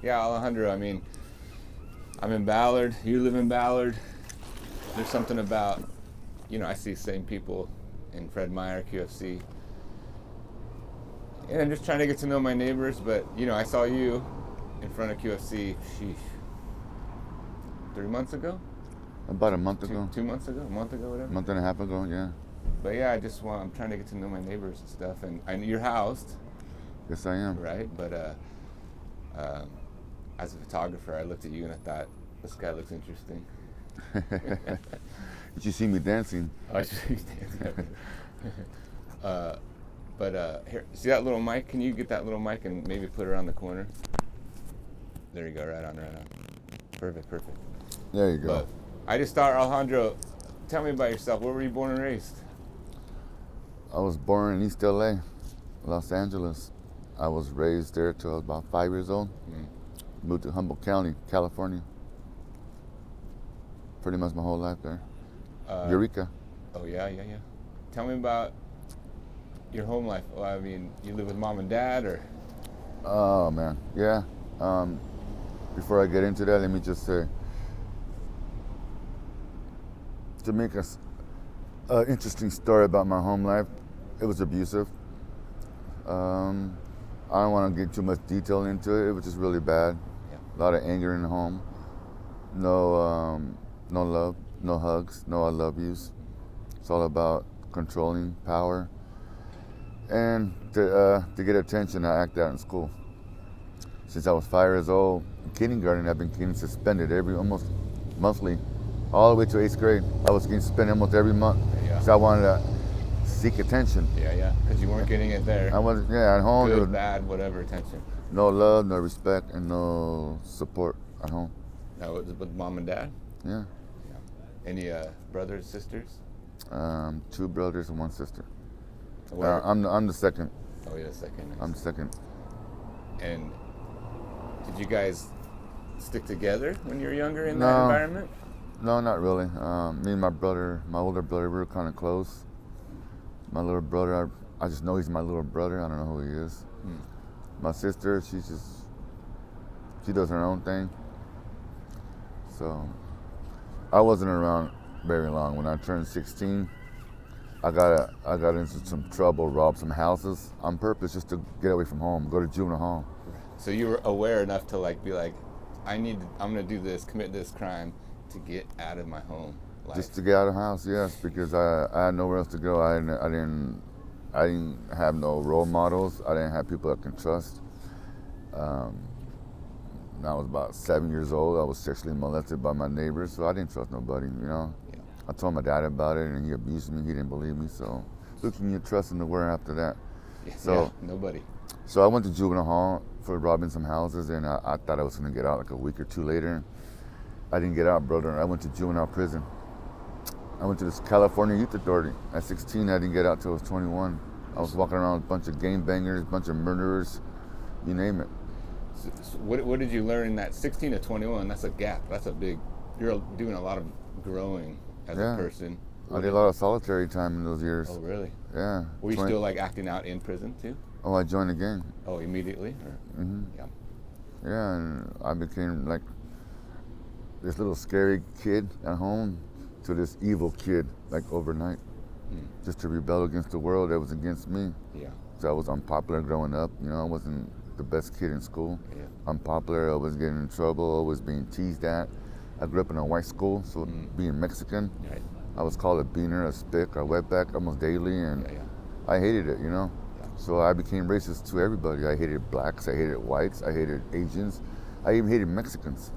Yeah, Alejandro, I mean, I'm in Ballard. You live in Ballard. There's something about, I see the same people in Fred Meyer, QFC. And I'm just trying to get to know my neighbors, but, I saw you in front of QFC, sheesh, 3 months ago? About a month Two, ago. 2 months ago? A month ago, whatever? A month and a half ago, yeah. But yeah, I'm trying to get to know my neighbors and stuff. And you're housed, Yes, I am. right? But um, as a photographer, I looked at you and I thought, this guy looks interesting. Did you see me dancing? I see here, see that little mic? Can you get that little mic and maybe put it around the corner? There you go, right on. Perfect. There you go. But I just thought, Alejandro, tell me about yourself. Where were you born and raised? I was born in East LA, Los Angeles. I was raised there till I was about 5 years old. Moved to Humboldt County, California. Pretty much my whole life there. Eureka. Oh, yeah. Tell me about your home life. Well, I mean, you live with mom and dad, or? Oh, man. Yeah. Before I get into that, let me just say, to make an interesting story about my home life, it was abusive. I don't want to get too much detail into it. It was just really bad. Yeah. A lot of anger in the home. No love, no hugs, no I love yous. It's all about controlling power. And to get attention, I act out in school. Since I was 5 years old, in kindergarten, I've been getting suspended almost monthly, all the way to 8th grade. I was getting suspended almost every month. Yeah. So I wanted to seek attention. Yeah, because you weren't getting it there. I was, at home. Good, There was bad, whatever, attention. no love, no respect, and no support at home. Now, with mom and dad? Yeah. Any brothers, sisters? 2 brothers and 1 sister. What- I'm the second. Oh, yeah, second. Nice. I'm the second. And did you guys stick together when you were younger in No. that environment? No, not really. Me and my brother, my older brother, we were kind of close. My little brother, I just know he's my little brother. I don't know who he is. My sister, she does her own thing. So I wasn't around very long. When I turned 16, I got into some trouble, robbed some houses on purpose just to get away from home, go to juvenile hall. So you were aware enough to be like, I'm gonna do this, commit this crime to get out of my home life. Just to get out of the house, yes, because I had nowhere else to go. I didn't have no role models. I didn't have people I can trust. When I was about 7 years old, I was sexually molested by my neighbors, so I didn't trust nobody, Yeah. I told my dad about it, and he abused me. He didn't believe me, so who can you trust in the world after that? So nobody. So I went to juvenile hall for robbing some houses, and I thought I was going to get out like a week or 2 later. I didn't get out, brother. I went to juvenile prison. I went to this California Youth Authority. At 16, I didn't get out till I was 21. I was walking around with a bunch of gangbangers, a bunch of murderers, you name it. So what did you learn in that 16 to 21? That's a gap. That's a big. You're doing a lot of growing as a person. I did a lot of solitary time in those years. Oh, really? Yeah. Were you still acting out in prison too? Oh, I joined the gang. Oh, immediately? Yeah. Yeah, and I became like this little scary kid at home to this evil kid like overnight. Just to rebel against the world that was against me. Yeah. So I was unpopular growing up. I wasn't the best kid in school. Yeah. Unpopular, I was getting in trouble, I was being teased at. I grew up in a white school, so being Mexican, Right. I was called a beaner, a spick, a wetback almost daily, and Yeah. I hated it, Yeah. So I became racist to everybody. I hated blacks, I hated whites, I hated Asians, I even hated Mexicans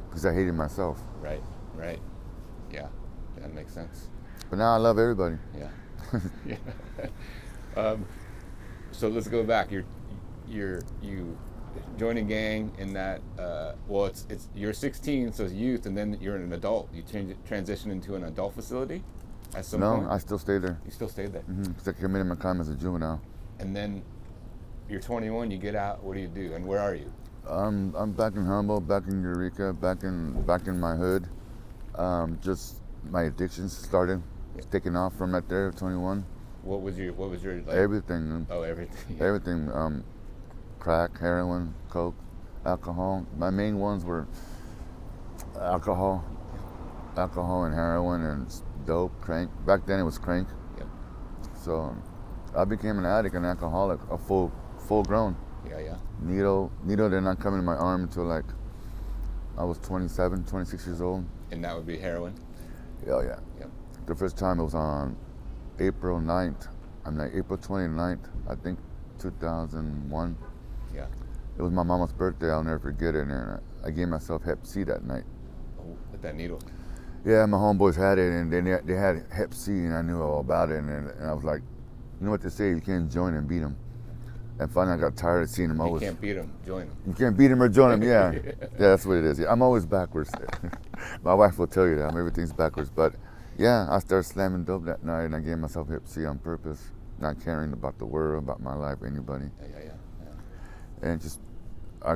because I hated myself. Right. Yeah. That makes sense. But now I love everybody. Yeah. Yeah. So let's go back. You join a gang in that. It's you're 16, so it's youth, and then you're an adult. You transition into an adult facility at some point. No, I still stay there. You still stay there. Because I committed my crime as a juvenile. And then you're 21. You get out. What do you do? And where are you? I'm back in Humboldt, back in Eureka, back in my hood. Just my addictions started taking off from right there at 21. What was your like, Everything. Oh, everything. Everything. Crack, heroin, coke. alcohol. My main ones were alcohol, and heroin and dope, crank. Back then it was crank. Yep. So I became an addict, an alcoholic, a full grown. Yeah. Needle did not come in my arm until like I was 27, 26 years old. And that would be heroin? Yeah. Yep. The first time it was on April 9th. April 29th, I think 2001. Yeah. It was my mama's birthday, I'll never forget it, and I gave myself Hep C that night. Oh, with that needle? Yeah, my homeboys had it, and they had Hep C, and I knew all about it, and I was like, you know what they say, you can't join and beat them. And finally I got tired of seeing them. You can't beat them, join them. You can't beat them or join them, yeah. Yeah, that's what it is. Yeah, I'm always backwards. My wife will tell you that, everything's backwards. But yeah, I started slamming dope that night, and I gave myself Hep C on purpose, not caring about the world, about my life, anybody. Yeah. And just, I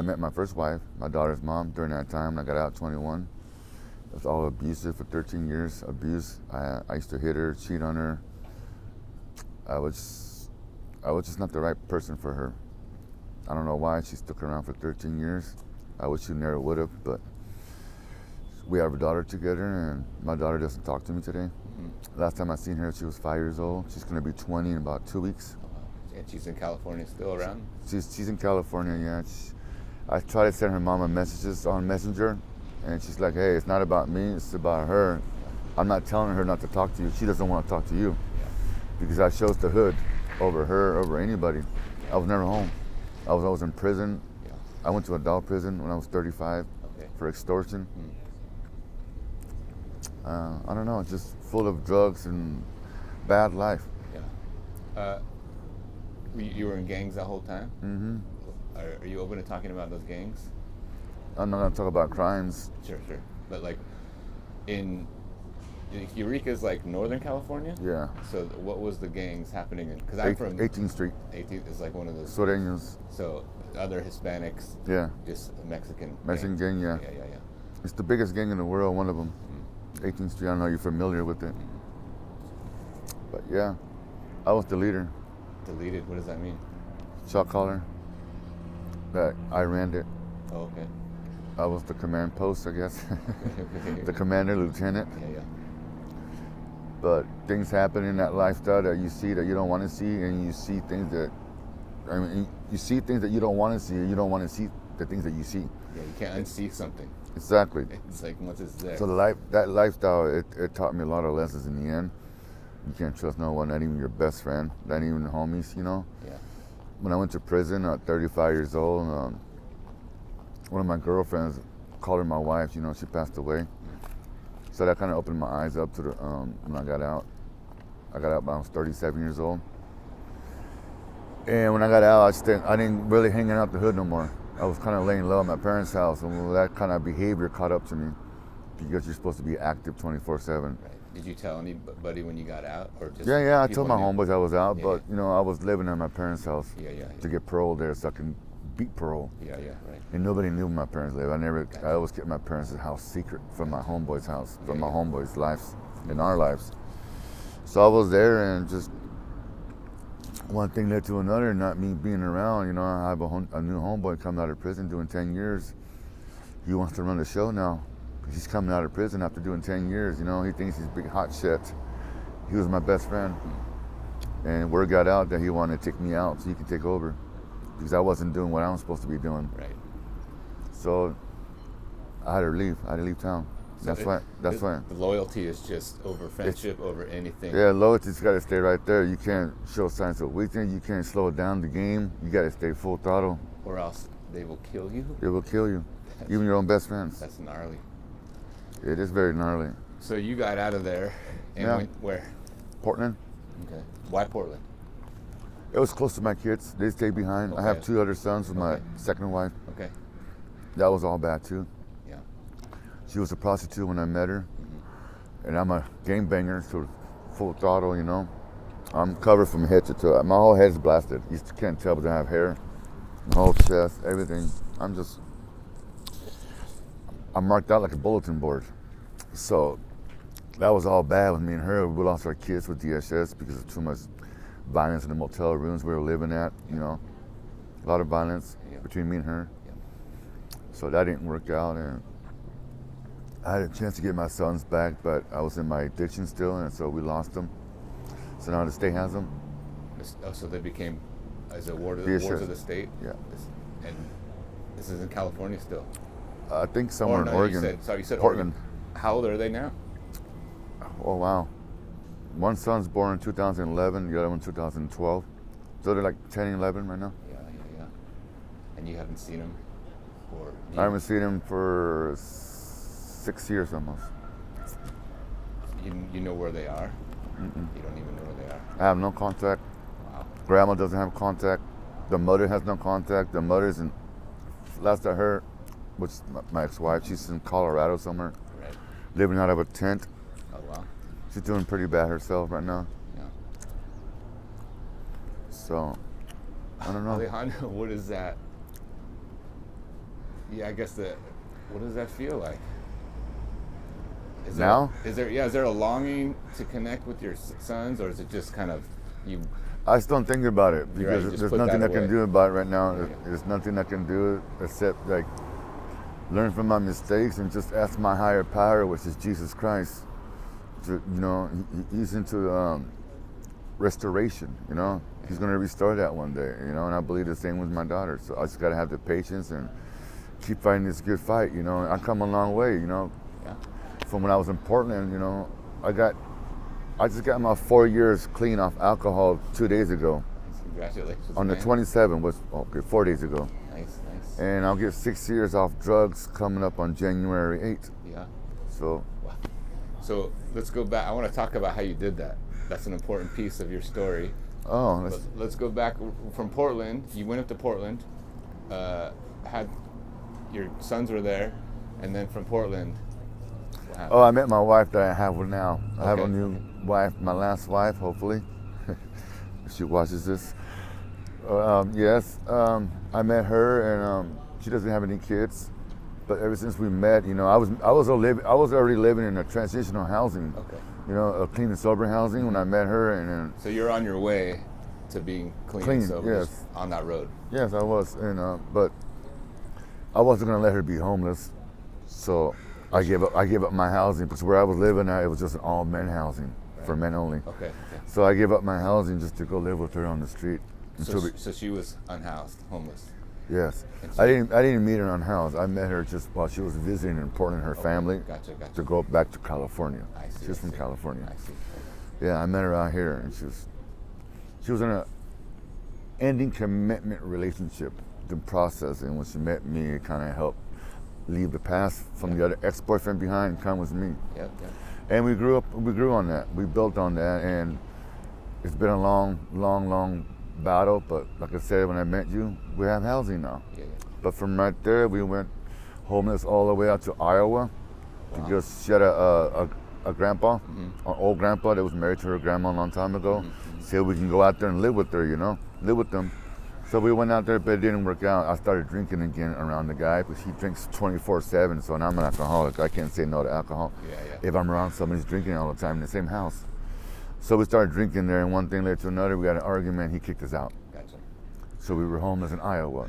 met my first wife, my daughter's mom, during that time. I got out at 21. It was all abusive for 13 years, abuse. I used to hit her, cheat on her. I was just not the right person for her. I don't know why she stuck around for 13 years. I wish she never would have, but we have a daughter together, and my daughter doesn't talk to me today. Mm-hmm. Last time I seen her, she was 5 years old. She's gonna be 20 in about 2 weeks. And she's in California still around? She's in California, yeah. I try to send her mama messages on Messenger, and she's like, hey, it's not about me, it's about her. I'm not telling her not to talk to you. She doesn't want to talk to you. Yeah. Because I chose the hood over her, over anybody. I was never home. I was always in prison. Yeah. I went to adult prison when I was 35 for extortion. I don't know, just full of drugs and bad life. Yeah. You were in gangs the whole time? Mm-hmm. Are you open to talking about those gangs? I'm not gonna talk about crimes. Sure. But like in Eureka's like Northern California? Yeah. So what was the gangs happening in? Because I'm from 18th Street. 18th is like one of those. Sureños. So other Hispanics. Yeah. Just Mexican gang, yeah. Yeah. It's the biggest gang in the world, one of them. 18th Street, I don't know if you're familiar with it. But yeah, I was the leader. Deleted, what does that mean? Shot caller. That I ran it. Oh, okay. I was the command post, I guess. The commander, lieutenant. Yeah. But things happen in that lifestyle that you see that you don't want to see, and you see things that, you see things that you don't want to see, and you don't want to see the things that you see. Yeah, you can't unsee something. Exactly. It's like once it's there. So that lifestyle, it taught me a lot of lessons in the end. You can't trust no one, not even your best friend, not even homies, you know? Yeah. When I went to prison at 35 years old, one of my girlfriends, called her my wife, you know, she passed away. So that kind of opened my eyes up to when I got out. I got out when I was 37 years old. And when I got out, I didn't really hang out the hood no more. I was kind of laying low at my parents' house, and that kind of behavior caught up to me because you're supposed to be active 24/7. Right. Did you tell anybody when you got out, or just? Yeah. I told my homeboys I was out, Yeah. but you know, I was living at my parents' house to get parole there, so I can beat parole. Yeah, right. And nobody knew where my parents lived. I always kept my parents' house secret from my homeboys' house, from my homeboys' lives, and our lives. So I was there, and just one thing led to another, not me being around. You know, I have a new homeboy coming out of prison doing 10 years. He wants to run the show now. He's coming out of prison after doing 10 years, you know. He thinks he's big hot shit. He was my best friend. And word got out that he wanted to take me out so he could take over, because I wasn't doing what I was supposed to be doing. Right. So I had to leave. I had to leave town. So That's why. The loyalty is just over friendship, over anything. Yeah, loyalty's got to stay right there. You can't show signs of weakness. You can't slow down the game. You got to stay full throttle. Or else they will kill you. They will kill you. Even your own best friends. That's gnarly. It is very gnarly. So you got out of there and went where? Portland. Okay. Why Portland? It was close to my kids. They stayed behind. Okay. I have 2 other sons with my second wife. Okay. That was all bad too. Yeah. She was a prostitute when I met her. And I'm a gangbanger, so full throttle, you know. I'm covered from head to toe. My whole head's blasted. You can't tell, but I have hair. My whole chest, everything. I'm marked out like a bulletin board. So that was all bad with me and her. We lost our kids with DSS because of too much violence in the motel rooms we were living at, you know. a lot of violence Yeah. between me and her. Yeah. So that didn't work out, and I had a chance to get my sons back, but I was in my addiction still, and so we lost them. So now the state has them. Oh, so they became as a ward of, Yeah, wards sure. of the state. Yeah. And this is in California still. I think somewhere Or in no, Oregon. You said Portland. Oregon. How old are they now? Oh wow. One son's born in 2011, the other one 2012. So they're like 10 and 11 right now. Yeah. And you haven't seen them, or I haven't seen him for 6 years almost. You know where they are? Mm-mm. You don't even know where they are. I have no contact. Wow. Grandma doesn't have contact. The mother has no contact. The mother's in, last I heard, which is my ex-wife, she's in Colorado somewhere, Right. living out of a tent. Oh wow. She's doing pretty bad herself right now. Yeah. So, I don't know. Alejandro, what is that? Yeah, I guess what does that feel like? Is Now? Is there a longing to connect with your sons, or is it just kind of you? I just don't think about it You're right, because you just there's put nothing that I can away. do about it right now. Yeah. There's nothing I can do except like learn from my mistakes and just ask my higher power, which is Jesus Christ. To, he's into restoration. He's going to restore that one day. And I believe the same with my daughter. So I just got to have the patience and keep fighting this good fight. I come a long way. Yeah. From when I was in Portland. I just got my 4 years clean off alcohol 2 days ago. Congratulations. On the man. 27th, 4 days ago. Nice. And I'll get 6 years off drugs coming up on January 8th. Yeah. So, Wow. So let's go back. I want to talk about how you did that. That's an important piece of your story. Let's go back from Portland. You went up to Portland, had your sons were there, and then from Portland. What happened? I met my wife that I have now. I have a Okay. new wife, my last wife, hopefully. If she watches this. Yes, I met her, and she doesn't have any kids. But ever since we met, I was already living in a transitional housing. Okay. A clean and sober housing when I met her, and then So you're on your way to being clean and sober, yes. just on that road. yes, I was, and but I wasn't gonna let her be homeless, so I gave up my housing because where I was living at, it was just an all men housing for men only. Okay. So I gave up my housing just to go live with her on the street. So she was unhoused, homeless. Yes, And so- I didn't meet her unhoused. I met her just while she was visiting in Portland, her family, Gotcha. to go back to California. I see. She's from California. I see. Yeah, I met her out here, and she was in a ending commitment relationship, the process, and when she met me, it kind of helped leave the past from the other ex-boyfriend behind and come with me. Yep. And we grew on that. We built on that, and it's been a long battle. But like I said, when I met you, we have housing now. Yeah. But from right there, we went homeless all the way out to Iowa. Wow. Because she had a grandpa, an old grandpa that was married to her grandma a long time ago. Said we can go out there and live with her, live with them. So we went out there, but it didn't work out. I started drinking again around the guy, because he drinks 24/7. So now I'm an alcoholic. I can't say no to alcohol. Yeah. If I'm around somebody who's drinking all the time in the same house. So we started drinking there, and one thing led to another. We got an argument. He kicked us out. Gotcha. So we were homeless in Iowa.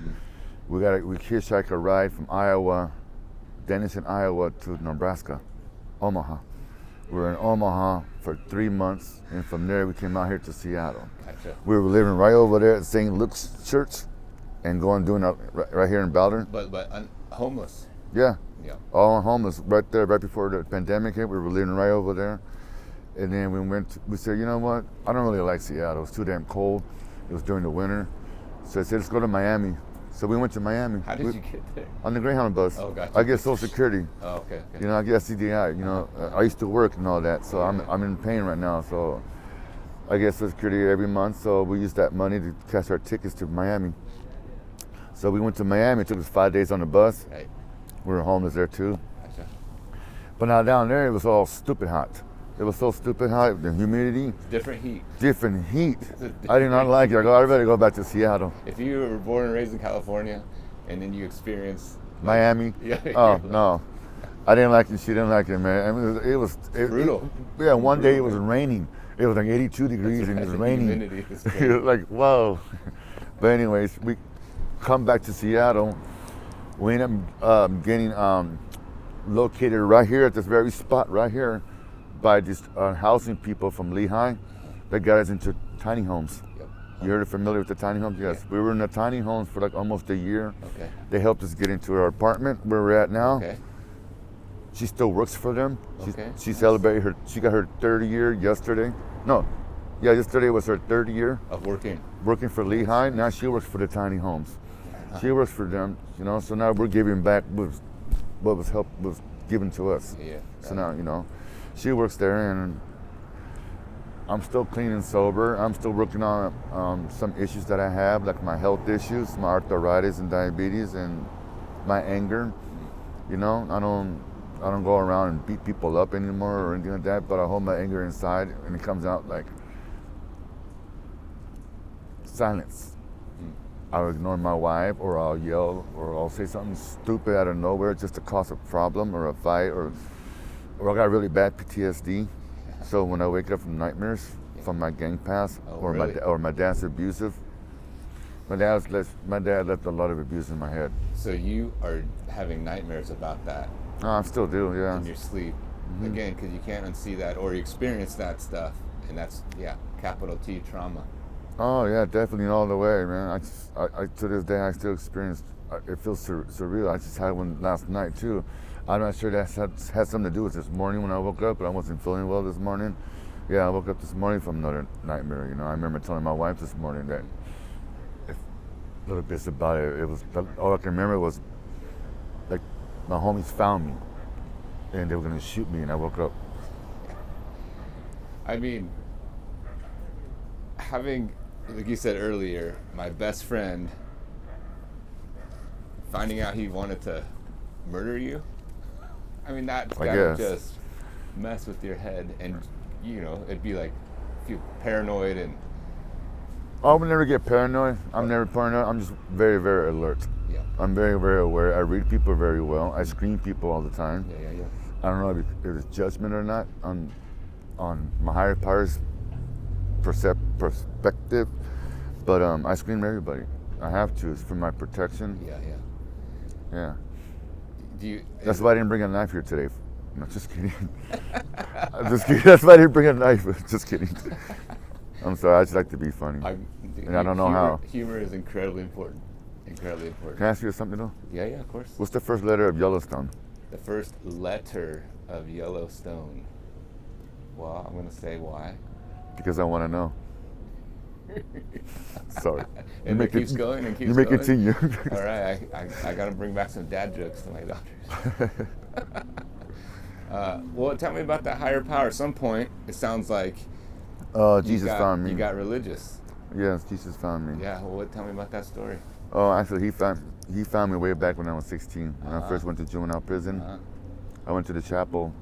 We hitchhiked a ride from Iowa, Denison, Iowa, to Nebraska, Omaha. We were in Omaha for 3 months, and from there we came out here to Seattle. Gotcha. We were living right over there at St. Luke's Church, and doing that right here in Baldwin. But homeless. Yeah, Yeah. all homeless right there, right before the pandemic hit. We were living right over there. And then we said, you know what? I don't really like Seattle. It's too damn cold. It was during the winter. So I said, let's go to Miami. So we went to Miami. How did you get there? On the Greyhound bus. Oh, gotcha. I get Social Security. Oh, okay. I get CDI. I used to work and all that. So I'm in pain right now. So I get Social Security every month. So we used that money to cash our tickets to Miami. So we went to Miami. It took us 5 days on the bus. Right. We were homeless there too. Gotcha. But now down there, it was all stupid hot. It was so stupid hot, the humidity. Different heat. Different heat. I did not like it. I better go back to Seattle. If you were born and raised in California, and then you experience Miami? Yeah. Oh, no. I didn't like it. She didn't like it, man. I mean, it was Brutal. Yeah, one day it was raining. It was like 82 degrees and it was raining. Humidity is It great. was like, whoa. But anyways, come back to Seattle. We ended up getting located right here at this very spot right here by these housing people from Lehigh that got us into tiny homes. Yep. You heard it familiar with the tiny homes? Yes. Okay. We were in the tiny homes for like almost a year. Okay. They helped us get into our apartment where we're at now. Okay. She still works for them. Okay. She Nice. celebrated she got her 30 year yesterday. No, yeah, yesterday was her 30 year Of working. working for Lehigh. Now she works for the tiny homes. She works for them, you know, so now we're giving back what was given to us. Yeah. So now, you know, she works there, and I'm still clean and sober. I'm still working on some issues that I have, like my health issues, my arthritis and diabetes, and my anger. You know, I don't go around and beat people up anymore or anything like that, but I hold my anger inside, and it comes out like silence. I'll ignore my wife, or I'll yell, or I'll say something stupid out of nowhere just to cause a problem or a fight, or I got really bad PTSD. So when I wake up from nightmares from my gang past, Really? or my dad's abusive, my dad left a lot of abuse in my head. So you are having nightmares about that I still do, yeah. in your sleep. Again, because you can't unsee that or you experience that stuff. And that's, capital T trauma. Oh yeah, definitely all the way, man. I to this day I still experience. It feels surreal. I just had one last night too. I'm not sure that has something to do with this morning when I woke up, but I wasn't feeling well this morning. Yeah, I woke up this morning from another nightmare. You know, I remember telling my wife this morning that little bits about it. It was all I can remember was like my homies found me and they were gonna shoot me, and I woke up. I mean, having, like you said earlier, my best friend finding out he wanted to murder you. I mean, that's I gotta guess. just mess with your head, and you know, it'd be like feel paranoid and I would never get paranoid. I'm never paranoid. I'm just very, very alert. yeah, I'm very, very aware. I read people very well. I screen people all the time. yeah. I don't know if it's judgment or not on my higher power's perspective, but I screen everybody. I have to. It's for my protection. Yeah. Yeah. Do you? That's why I didn't bring a knife here today. No, just kidding. I'm just kidding. That's why I didn't bring a knife. Just kidding. I'm sorry. I just like to be funny. And I don't know how. Humor is incredibly important. Incredibly important. Can I ask you something though? Yeah, of course. What's the first letter of Yellowstone? The first letter of Yellowstone. Well, I'm gonna say why. Because I want to know. Sorry. And it keeps going and keeps You may going. continue. All right, I gotta bring back some dad jokes to my daughters. Well, tell me about that higher power. At some point, it sounds like Jesus found me. You got religious. Yes, Jesus found me. Yeah. Well, tell me about that story. Oh, actually, he found me way back when I was 16. When I first went to juvenile prison, I went to the chapel.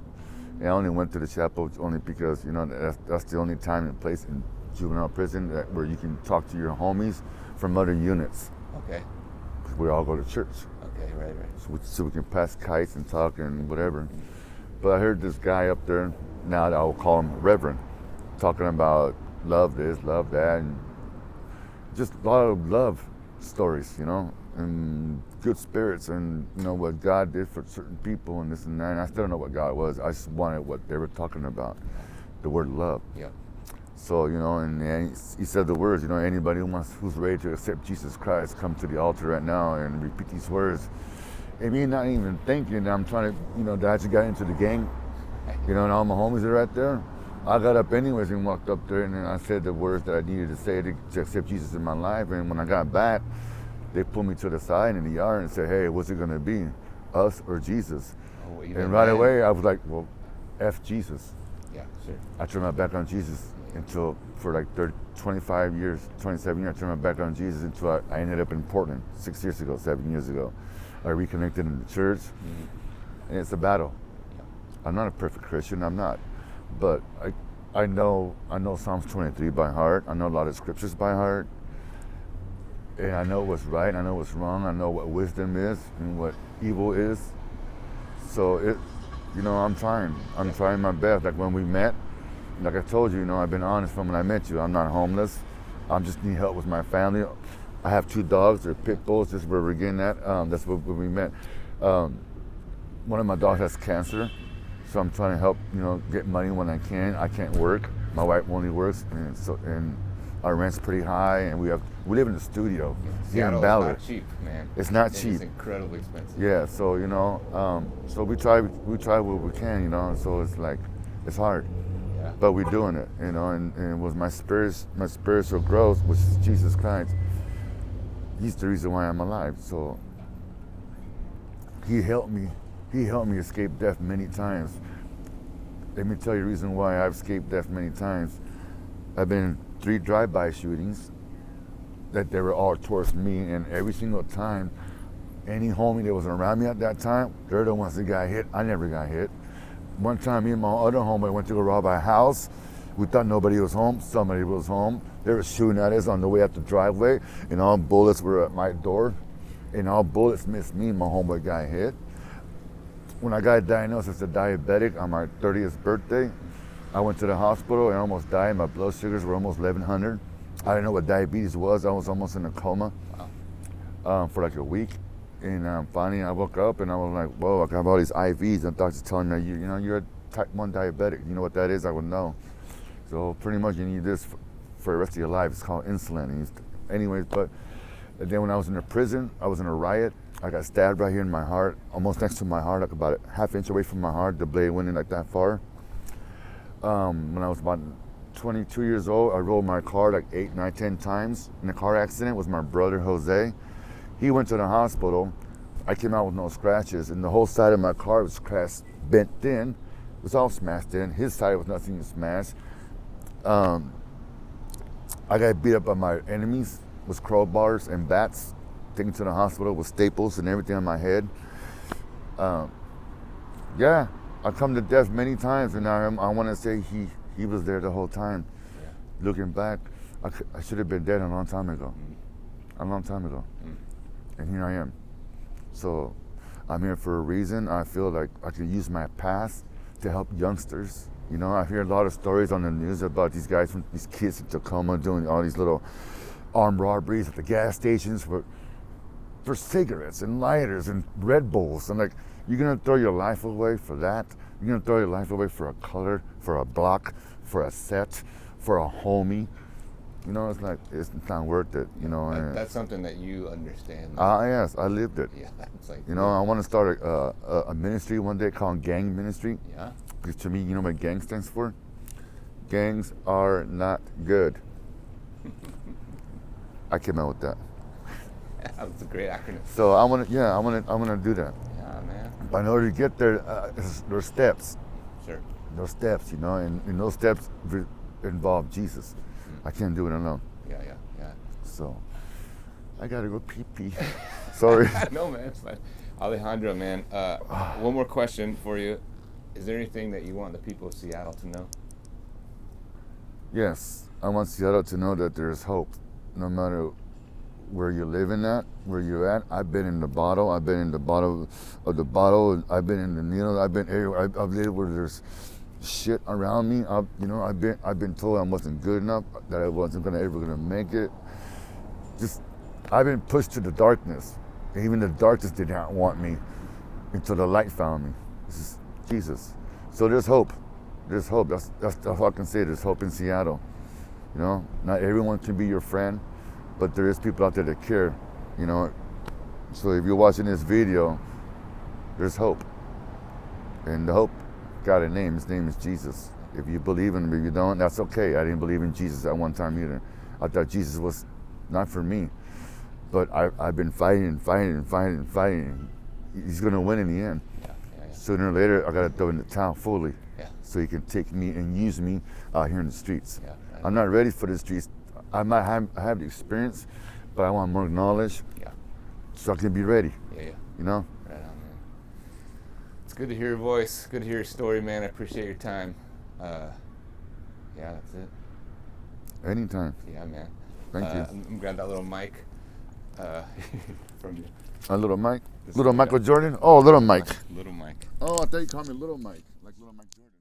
And I only went to the chapel only because, you know, that's the only time and place in juvenile prison where you can talk to your homies from other units. Okay. 'Cause we all go to church. Okay. Right. So we can pass kites and talk and whatever. But I heard this guy up there, now I will call him Reverend, talking about love this, love that, and just a lot of love stories, you know, and good spirits, and you know what God did for certain people and this and that. And I still don't know what God was. I just wanted what they were talking about, the word love. Yeah. So, you know, and he said the words, you know, anybody who's ready to accept Jesus Christ, come to the altar right now and repeat these words. And me not even thinking that I'm trying to, you know, that I just got into the gang, you know, and all my homies are right there. I got up anyways and walked up there, and then I said the words that I needed to say to accept Jesus in my life. And when I got back, they pulled me to the side in the yard and said, hey, what's it going to be, us or Jesus? Oh, And right away, I was like, well, F Jesus. Yeah. Sure. I turned my back on Jesus until, for like 27 years, I turned my back on Jesus until I ended up in Portland 7 years ago. I reconnected in the church, and it's a battle. Yeah. I'm not a perfect Christian, I'm not. But I know Psalms 23 by heart. I know a lot of scriptures by heart. And I know what's right, I know what's wrong, I know what wisdom is and what evil is. So I'm trying my best. Like when we met, like I told you, you know, I've been honest from when I met you. I'm not homeless. I just need help with my family. I have 2 dogs. They're pit bulls. This is where we're getting at. That's where we met. One of my dogs has cancer, so I'm trying to help, get money when I can. I can't work. My wife only works, and our rent's pretty high, and we live in the studio here in Ballard. It's not cheap, man. It's not cheap. It's incredibly expensive. Yeah, so so we try what we can, So it's like it's hard, Yeah. but we're doing it, And it was my spiritual growth, which is Jesus Christ. He's the reason why I'm alive. So He helped me. He helped me escape death many times. Let me tell you the reason why I've escaped death many times. I've been in 3 drive-by shootings that they were all towards me, and every single time, any homie that was around me at that time, they're the ones that got hit. I never got hit. One time, me and my other homie went to go rob a house. We thought nobody was home. Somebody was home. They were shooting at us on the way up the driveway, and all bullets were at my door, and all bullets missed me. My homeboy got hit. When I got diagnosed as a diabetic on my 30th birthday, I went to the hospital and almost died. My blood sugars were almost 1100. I didn't know what diabetes was. I was almost in a coma for like a week. And finally I woke up and I was like, whoa, I have all these IVs. And the doctor's telling me, you're a type 1 diabetic. You know what that is? I would know. So pretty much you need this for the rest of your life. It's called insulin. Anyways, but then when I was in a prison, I was in a riot. I got stabbed right here in my heart, almost next to my heart, like about a half inch away from my heart. The blade went in like that far. When I was about 22 years old, I rolled my car like 8, 9, 10 times in a car accident with my brother, Jose. He went to the hospital. I came out with no scratches, and the whole side of my car was crashed, bent in. It was all smashed in. His side was nothing smashed. I got beat up by my enemies with crowbars and bats, taken to the hospital with staples and everything on my head. Yeah, I've come to death many times, and I want to say he was there the whole time. Yeah. Looking back, I should have been dead a long time ago. A long time ago. And here I am. So I'm here for a reason. I feel like I can use my past to help youngsters. I hear a lot of stories on the news about these kids in Tacoma doing all these little armed robberies at the gas stations for cigarettes and lighters and Red Bulls. I'm like, you're gonna throw your life away for that? You're gonna throw your life away for a color, for a block, for a set, for a homie? It's like, it's not worth it, That's something that you understand. Yes, I lived it. Yeah, it's like... I want to start a ministry one day called gang ministry. Yeah. Because to me, you know what gang stands for? Gangs are not good. I came out with that. That's a great acronym. So I want to do that. Yeah, man. But in order to get there, there's steps. Sure. There's steps, and those steps involve Jesus. I can't do it alone. Yeah. So I gotta go pee. Sorry. No, man, it's fine. Alejandro, man, one more question for you. Is there anything that you want the people of Seattle to know? Yes, I want Seattle to know that there's hope, no matter where you're living at, where you're at. I've been in the bottle. I've been in the bottom of the bottle. I've been in the needle. I've been everywhere. I've lived where there's shit around me. I've been told I wasn't good enough, that I wasn't ever gonna make it. I've been pushed to the darkness. And even the darkness did not want me until the light found me. This is Jesus. So there's hope. There's hope. That's all I can say. There's hope in Seattle. Not everyone can be your friend, but there is people out there that care. So if you're watching this video, there's hope. And the hope got a name. His name is Jesus. If you believe in him, if you don't, that's okay. I didn't believe in Jesus at one time either. I thought Jesus was not for me. But I've been fighting. He's going to win in the end. Yeah. Sooner or later, I got to throw in the towel fully. Yeah. So he can take me and use me out here in the streets. Yeah. I'm not ready for the streets. I have the experience, but I want more knowledge. Yeah. So I can be ready. Yeah. You know? Right on, man. It's good to hear your voice. Good to hear your story, man. I appreciate your time. Yeah, that's it. Anytime. Yeah, man. Thank you. I'm grab that little mic from you. A little Mike? Little Michael Jordan? Oh, little Mike. Little Mike. Oh, I thought you called me Little Mike. Like Little Mike Jordan.